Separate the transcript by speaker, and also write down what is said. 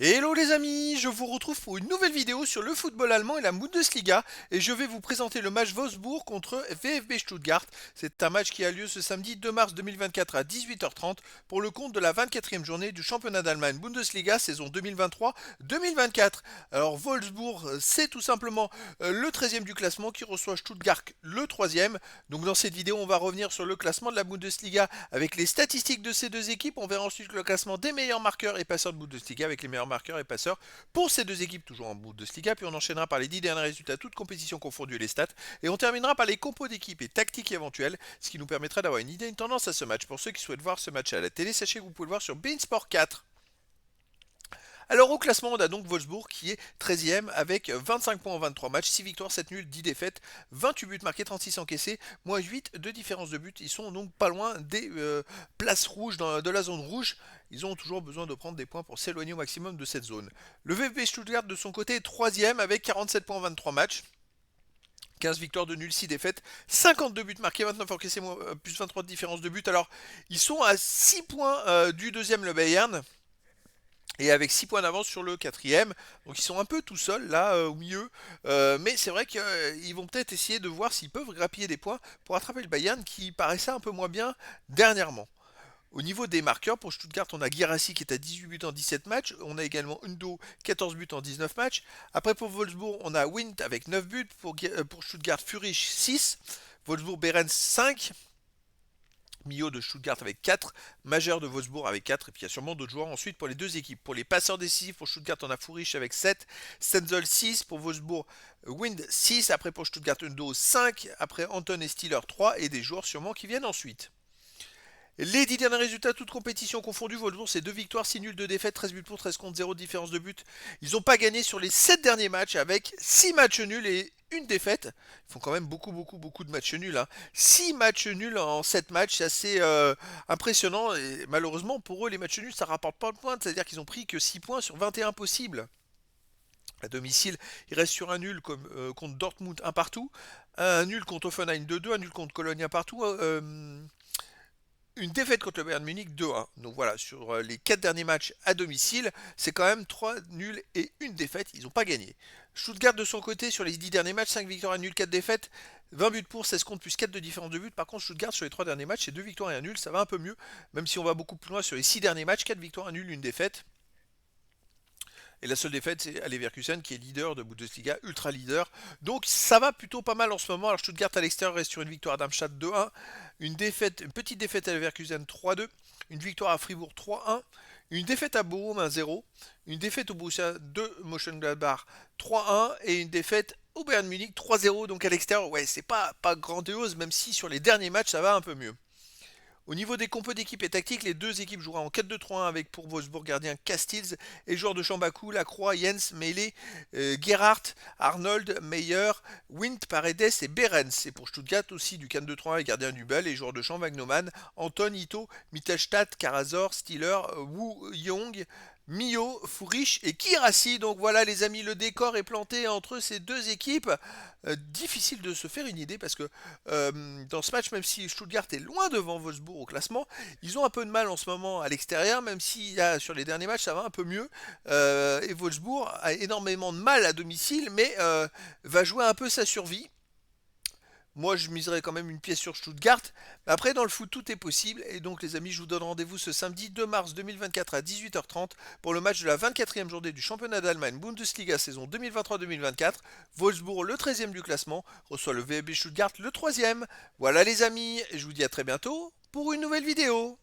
Speaker 1: Hello les amis, je vous retrouve pour une nouvelle vidéo sur le football allemand et la Bundesliga et je vais vous présenter le match Wolfsburg contre VfB Stuttgart. C'est un match qui a lieu ce samedi 2 mars 2024 à 18h30 pour le compte de la 24e journée du championnat d'Allemagne Bundesliga saison 2023-2024. Alors Wolfsburg, c'est tout simplement le 13e du classement qui reçoit Stuttgart le 3e. Donc dans cette vidéo, on va revenir sur le classement de la Bundesliga avec les statistiques de ces deux équipes. On verra ensuite le classement des meilleurs marqueurs et passeurs de Bundesliga avec les meilleurs marqueurs et passeurs pour ces deux équipes toujours en Bundesliga. Puis on enchaînera par les 10 derniers résultats, toutes compétitions confondues et les stats. Et on terminera par les compos d'équipes et tactiques éventuelles, ce qui nous permettra d'avoir une idée, une tendance à ce match. Pour ceux qui souhaitent voir ce match à la télé, sachez que vous pouvez le voir sur Beansport 4. Alors au classement, on a donc Wolfsburg qui est 13e avec 25 points en 23 matchs, 6 victoires, 7 nuls, 10 défaites, 28 buts marqués, 36 encaissés, moins 8 de différence de but. Ils sont donc pas loin des places rouges de la zone rouge. Ils ont toujours besoin de prendre des points pour s'éloigner au maximum de cette zone. Le VfB Stuttgart de son côté est 3e avec 47 points en 23 matchs. 15 victoires de nul, 6 défaites, 52 buts marqués, 29 encaissés, plus 23 de différence de but. Alors, ils sont à 6 points du deuxième, le Bayern, et avec 6 points d'avance sur le quatrième. Donc ils sont un peu tout seuls là au milieu. Mais c'est vrai qu'ils vont peut-être essayer de voir s'ils peuvent grappiller des points pour attraper le Bayern qui paraissait un peu moins bien dernièrement. Au niveau des marqueurs, pour Stuttgart, on a Guirassy qui est à 18 buts en 17 matchs. On a également Undo, 14 buts en 19 matchs. Après, pour Wolfsburg, on a Wind avec 9 buts. Pour Stuttgart, Furich, 6. Wolfsburg, Behrens, 5. Mio de Stuttgart avec 4, Majeur de Wolfsburg avec 4, et puis il y a sûrement d'autres joueurs ensuite pour les deux équipes. Pour les passeurs décisifs, pour Stuttgart, on a Furich avec 7, Stenzel 6, pour Wolfsburg, Wind 6, après pour Stuttgart, Undo 5, après Anton et Stiller 3, et des joueurs sûrement qui viennent ensuite. Les 10 derniers résultats, toutes compétitions confondues, Wolfsburg c'est 2 victoires, 6 nuls, 2 défaites, 13 buts pour, 13 contre, 0 de différence de but. Ils n'ont pas gagné sur les 7 derniers matchs avec 6 matchs nuls et une défaite. Ils font quand même beaucoup de matchs nuls. 6 matchs nuls en 7 matchs, c'est assez impressionnant. Et malheureusement pour eux, les matchs nuls, ça rapporte pas de points. C'est-à-dire qu'ils ont pris que 6 points sur 21 possibles. À domicile, ils restent sur un nul comme, contre Dortmund, un partout. Un nul contre Offenheim 2-2, un nul contre Cologne, un partout. Une défaite contre le Bayern Munich 2-1. Donc voilà, sur les 4 derniers matchs à domicile, c'est quand même 3 nuls et une défaite. Ils n'ont pas gagné. Stuttgart de son côté, sur les 10 derniers matchs, 5 victoires, un nul, 4 défaites, 20 buts pour, 16 contre, plus 4 de différence de but. Par contre, Stuttgart, sur les 3 derniers matchs, c'est 2 victoires et un nul. Ça va un peu mieux, même si on va beaucoup plus loin sur les 6 derniers matchs, 4 victoires, un nul, une défaite. Et la seule défaite, c'est à Leverkusen qui est leader de Bundesliga, ultra leader. Donc ça va plutôt pas mal en ce moment. Alors Stuttgart à l'extérieur reste sur une victoire à Darmstadt 2-1, une petite défaite à Leverkusen 3-2, une victoire à Fribourg 3-1, une défaite à Bochum 1-0, une défaite au Borussia de Mönchengladbach 3-1 et une défaite au Bayern Munich 3-0. Donc à l'extérieur, ouais, c'est pas grandiose, même si sur les derniers matchs ça va un peu mieux. Au niveau des compos d'équipe et tactique, les deux équipes joueront en 4-2-3-1 avec pour Wolfsburg gardien Castils et joueurs de Chambaku, Lacroix, Jens, Meile, Gerhardt, Arnold, Meyer, Wind, Paredes et Behrens. Et pour Stuttgart aussi du 4-2-3-1 avec gardien Nubel et joueurs de champ Wagnoman, Anton, Ito, Mittelstadt, Karazor, Stiller, Wu Yong, Mio, Furich et Kirassi. Donc voilà les amis, le décor est planté entre ces deux équipes. Difficile de se faire une idée parce que dans ce match, même si Stuttgart est loin devant Wolfsburg au classement, ils ont un peu de mal en ce moment à l'extérieur, même si sur les derniers matchs ça va un peu mieux. Et Wolfsburg a énormément de mal à domicile, mais va jouer un peu sa survie. Moi, je miserais quand même une pièce sur Stuttgart. Après, dans le foot, tout est possible. Et donc, les amis, je vous donne rendez-vous ce samedi 2 mars 2024 à 18h30 pour le match de la 24e journée du championnat d'Allemagne Bundesliga saison 2023-2024. Wolfsburg, le 13e du classement, reçoit le VfB Stuttgart, le 3e. Voilà, les amis, et je vous dis à très bientôt pour une nouvelle vidéo.